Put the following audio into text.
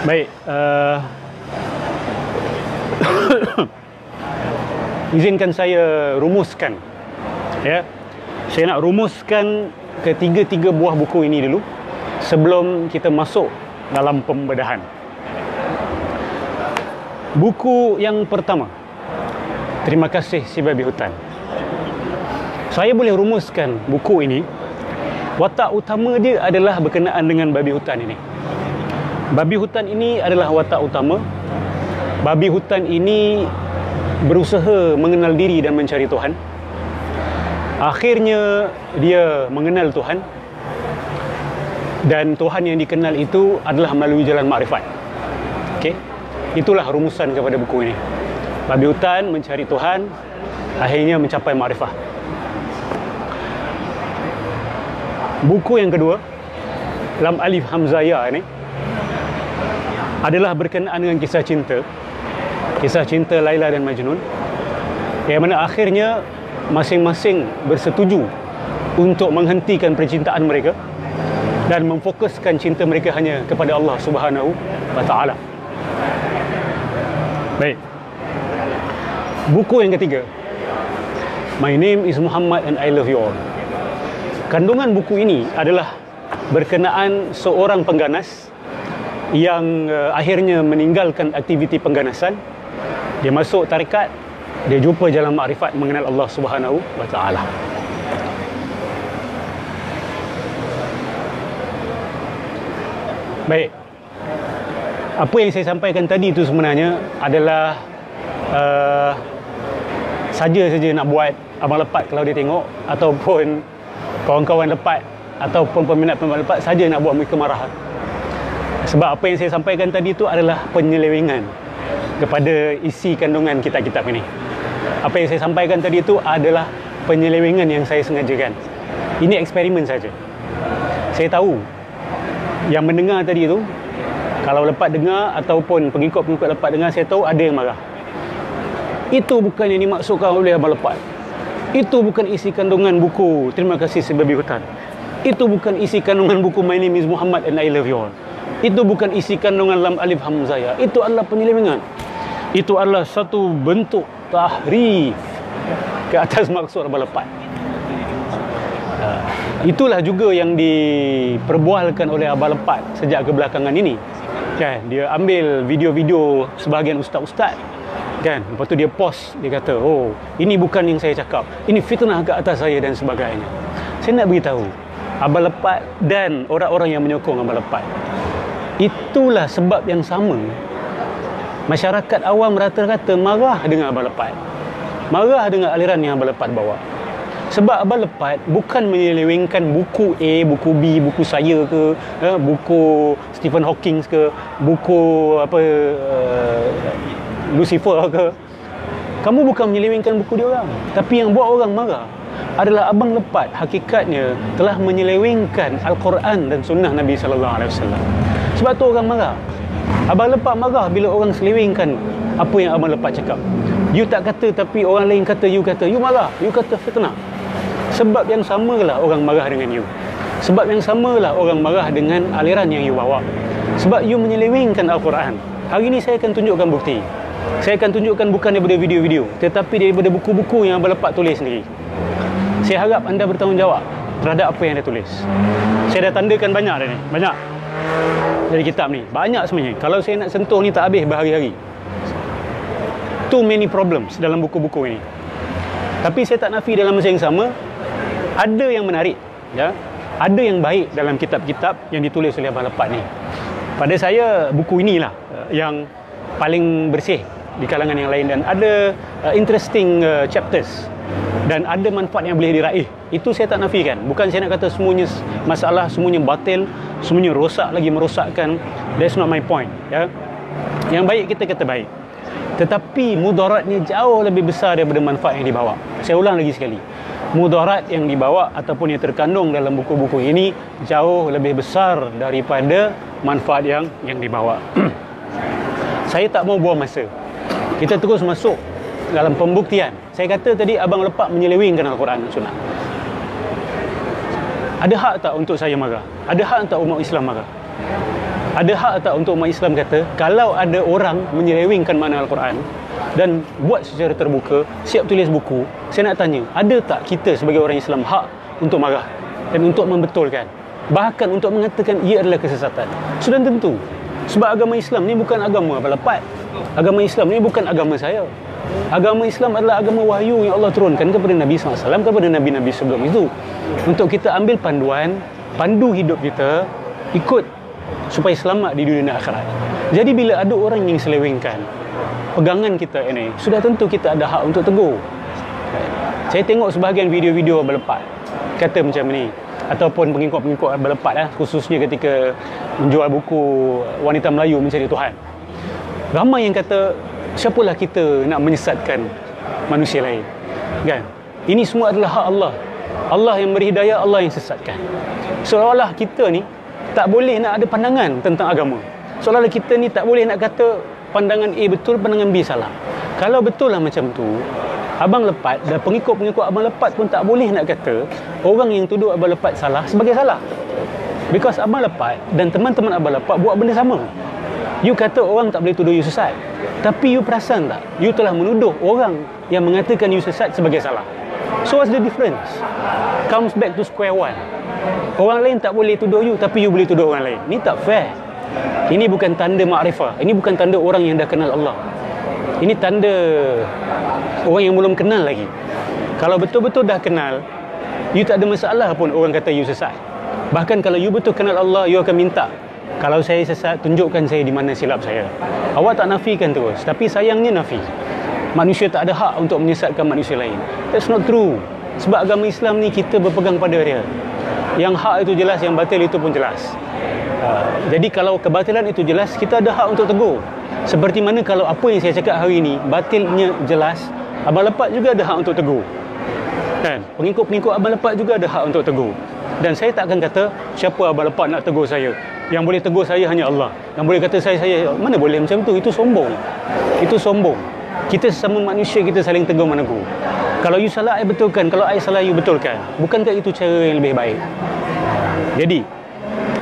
Baik, izinkan saya rumuskan, ya. Saya nak rumuskan ketiga-tiga buah buku ini dulu sebelum kita masuk dalam pembedahan. Buku yang pertama, Terima Kasih Si Babi Hutan. Saya boleh rumuskan buku ini, watak utama dia adalah berkenaan dengan babi hutan ini. Babi hutan ini adalah watak utama. Babi hutan ini berusaha mengenal diri dan mencari Tuhan. Akhirnya dia mengenal Tuhan, dan Tuhan yang dikenal itu adalah melalui jalan makrifat. Okey, itulah rumusan kepada buku ini. Babi hutan mencari Tuhan, akhirnya mencapai makrifat. Buku yang kedua, Lam Alif Hamzah Ya ini, adalah berkenaan dengan kisah cinta. Kisah cinta Laila dan Majnun, yang mana akhirnya masing-masing bersetuju untuk menghentikan percintaan mereka dan memfokuskan cinta mereka hanya kepada Allah Subhanahu wa Ta'ala. Baik. Buku yang ketiga, My Name is Muhammad and I Love You All. Kandungan buku ini adalah berkenaan seorang pengganas yang akhirnya meninggalkan aktiviti pengganasan. Dia masuk tarekat, dia jumpa jalan makrifat, mengenal Allah Subhanahu wa Ta'ala. Baik, apa yang saya sampaikan tadi itu sebenarnya adalah saja nak buat abang lepat kalau dia tengok, ataupun kawan-kawan lepat, ataupun peminat-peminat lepat saja nak buat mereka marah. Sebab apa yang saya sampaikan tadi itu adalah penyelewengan kepada isi kandungan kitab-kitab ini. Apa yang saya sampaikan tadi itu adalah penyelewengan yang saya sengajakan. Ini eksperimen saja. Saya tahu yang mendengar tadi itu, kalau lepat dengar ataupun pengikut-pengikut lepat dengar, saya tahu ada yang marah. Itu bukan yang dimaksudkan oleh abang lepat. Itu bukan isi kandungan buku Terima Kasih Si Babi Hutan. Itu bukan isi kandungan buku My Name is Muhammad and I Love You All. Itu bukan isi kandungan Lam Alif Hamzah Ya. Itu adalah penyelewengan. Itu adalah satu bentuk tahrif ke atas maksud abang lepat. Itulah juga yang diperbualkan oleh abang lepat sejak kebelakangan ini. Kan, dia ambil video-video sebahagian ustaz-ustaz, kan, lepas tu dia post, dia kata, oh, ini bukan yang saya cakap, ini fitnah ke atas saya dan sebagainya. Saya nak beritahu abang lepat dan orang-orang yang menyokong abang lepat, itulah sebab yang sama masyarakat awam rata-rata marah dengan abang lepat, marah dengan aliran yang abang lepat bawa. Sebab abang lepat bukan menyelewengkan buku A, buku B, buku saya ke, buku Stephen Hawking ke, buku Lucifer ke. Kamu bukan menyelewengkan buku dia orang. Tapi yang buat orang marah adalah abang lepat hakikatnya telah menyelewengkan Al-Quran dan sunnah Nabi SAW. Sebab tu orang marah. Abang lepat marah bila orang selewengkan apa yang abang lepat cakap. You tak kata, tapi orang lain kata, you kata. You marah, you kata fitnah. Sebab yang samalah orang marah dengan you. Sebab yang samalah orang marah dengan aliran yang you bawa. Sebab you menyelewengkan Al-Quran. Hari ini saya akan tunjukkan bukti. Saya akan tunjukkan bukan daripada video-video, tetapi daripada buku-buku yang abang lepat tulis sendiri. Saya harap anda bertanggungjawab terhadap apa yang dia tulis. Saya dah tandakan banyak dah ni. Banyak dari kitab ni. Banyak sebenarnya. Kalau saya nak sentuh ni tak habis berhari-hari. Too many problems dalam buku-buku ini. Tapi saya tak nafi dalam masa yang sama, ada yang menarik, ya, ada yang baik dalam kitab-kitab yang ditulis oleh abang lepat ni. Pada saya buku inilah yang paling bersih di kalangan yang lain, dan ada interesting chapters dan ada manfaat yang boleh diraih. Itu saya tak nafikan. Bukan saya nak kata semuanya masalah, semuanya batil, semuanya rosak lagi merosakkan. That's not my point, ya. Yang baik kita kata baik, tetapi mudaratnya jauh lebih besar daripada manfaat yang dibawa. Saya ulang lagi sekali, mudarat yang dibawa ataupun yang terkandung dalam buku-buku ini jauh lebih besar daripada manfaat yang dibawa. Saya tak mau buang masa. Kita terus masuk dalam pembuktian. Saya kata tadi abang lepak menyelewengkan Al-Quran dan Sunnah. Ada hak tak untuk saya marah? Ada hak tak umat Islam marah? Ada hak tak untuk umat Islam kata kalau ada orang menyelewengkan makna Al-Quran dan buat secara terbuka, siap tulis buku, saya nak tanya, ada tak kita sebagai orang Islam hak untuk marah dan untuk membetulkan, bahkan untuk mengatakan ia adalah kesesatan? Sudah tentu. Sebab agama Islam ni bukan agama abal lepat. Agama Islam ni bukan agama saya. Agama Islam adalah agama wahyu yang Allah turunkan kepada Nabi SAW, kepada Nabi-Nabi sebelum itu, untuk kita ambil panduan, pandu hidup kita, ikut supaya selamat di dunia dan akhirat. Jadi bila ada orang yang selewengkan pegangan kita ini, sudah tentu kita ada hak untuk tegur. Saya tengok sebahagian video-video abal lepat kata macam ni, ataupun pengikut-pengikut abal lepat khususnya ketika menjual buku Wanita Melayu Mencari Tuhan. Ramai yang kata, siapalah kita nak menyesatkan manusia lain, kan? Ini semua adalah hak Allah. Allah yang beri hidayah, Allah yang sesatkan. Seolah-olah kita ni tak boleh nak ada pandangan tentang agama. Seolah-olah kita ni tak boleh nak kata pandangan A betul, pandangan B salah. Kalau betul lah macam tu, Abang Lepat dan pengikut-pengikut Abang Lepat pun tak boleh nak kata orang yang tuduh Abang Lepat salah sebagai salah. Because Abang Lepat dan teman-teman Abang Lepat buat benda sama. You kata orang tak boleh tuduh you sesat, tapi you perasan tak, you telah menuduh orang yang mengatakan you sesat sebagai salah. So what's the difference? Comes back to square one. Orang lain tak boleh tuduh you, tapi you boleh tuduh orang lain. Ini tak fair. Ini bukan tanda makrifah. Ini bukan tanda orang yang dah kenal Allah. Ini tanda orang yang belum kenal lagi. Kalau betul-betul dah kenal, you tak ada masalah pun orang kata you sesat. Bahkan kalau you betul kenal Allah, you akan minta, kalau saya sesat, tunjukkan saya di mana silap saya. Awak tak nafikan terus, tapi sayangnya nafi. Manusia tak ada hak untuk menyesatkan manusia lain. That's not true. Sebab agama Islam ni kita berpegang pada dia. Yang hak itu jelas, yang batil itu pun jelas. Jadi kalau kebatilan itu jelas, kita ada hak untuk tegur. Seperti mana kalau apa yang saya cakap hari ini batilnya jelas, Abang Lepat juga ada hak untuk tegur. Kan? Pengikut-pengikut Abang Lepat juga ada hak untuk tegur. Dan saya tak akan kata siapa Abang Lepat nak tegur saya. Yang boleh tegur saya hanya Allah. Yang boleh kata saya mana boleh macam tu. Itu sombong. Itu sombong. Kita sesama manusia, kita saling tegur menegur. Kalau you salah, I betulkan. Kalau I salah, you betulkan. Bukankah itu cara yang lebih baik? Jadi